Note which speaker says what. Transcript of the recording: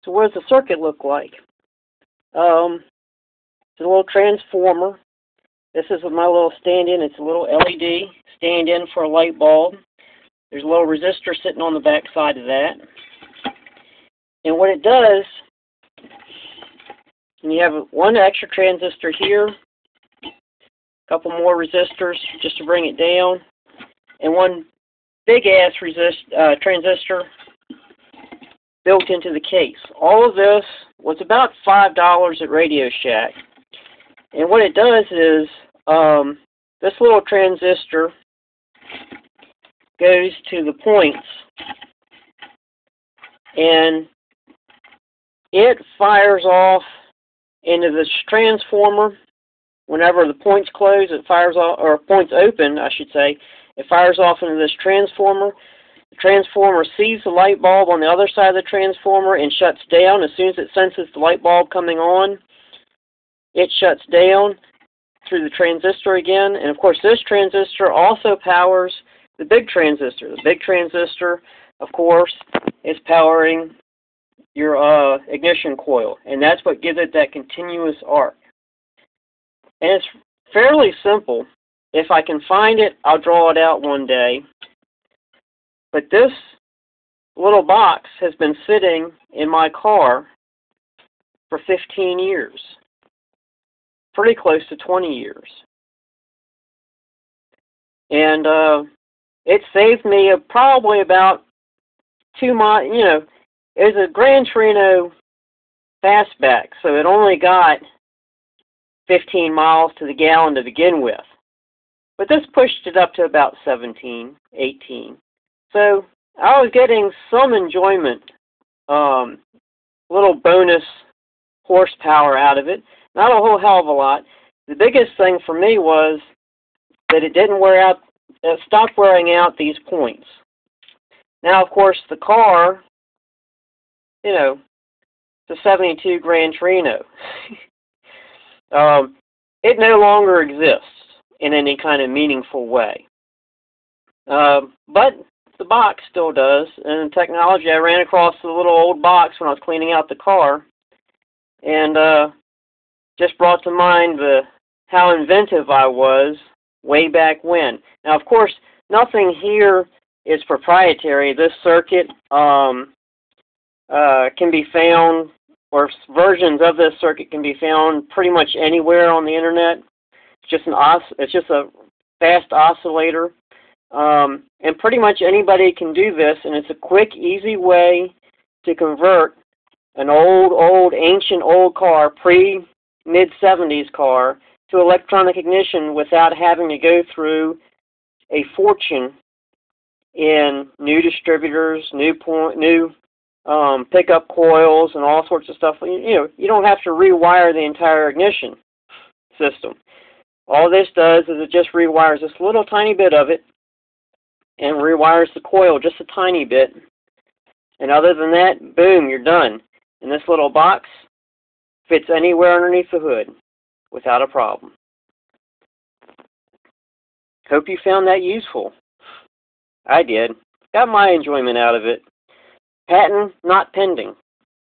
Speaker 1: So what does the circuit look like? It's a little transformer. This is my little stand-in. It's a little LED stand-in for a light bulb. There's a little resistor sitting on the back side of that. And what it does, and you have one extra transistor here, a couple more resistors just to bring it down, and one big-ass transistor built into the case. All of this was about $5 at Radio Shack. And what it does is, this little transistor goes to the points, and it fires off into this transformer. Whenever the points close, it fires off, or points open, I should say, it fires off into this transformer. The transformer sees the light bulb on the other side of the transformer and shuts down. As soon as it senses the light bulb coming on, it shuts down through the transistor again. And of course, this transistor also powers the big transistor. The big transistor, of course, is powering your ignition coil, and that's what gives it that continuous arc. And it's fairly simple. If I can find it, I'll draw it out one day. But this little box has been sitting in my car for 15 years. Pretty close to 20 years. And it saved me probably about 2 miles. You know, it was a Gran Torino fastback, so it only got 15 miles to the gallon to begin with. But this pushed it up to about 17, 18. So I was getting some enjoyment, little bonus horsepower out of it. Not a whole hell of a lot. The biggest thing for me was that it didn't wear out, it stopped wearing out these points. Now, of course, the car, you know, it's a 72 Gran Torino. It no longer exists in any kind of meaningful way. But the box still does, and technology, I ran across the little old box when I was cleaning out the car, and just brought to mind how inventive I was way back when. Now, of course, nothing here is proprietary. This circuit can be found, or versions of this circuit can be found pretty much anywhere on the internet. It's just a fast oscillator, and pretty much anybody can do this, and it's a quick, easy way to convert an ancient car, pre-mid-70s car, to electronic ignition without having to go through a fortune in new distributors, new pickup coils, and all sorts of stuff. You don't have to rewire the entire ignition system. All this does is it just rewires this little tiny bit of it and rewires the coil just a tiny bit. And other than that, boom, you're done. And this little box fits anywhere underneath the hood without a problem. Hope you found that useful. I did. Got my enjoyment out of it. Patent not pending.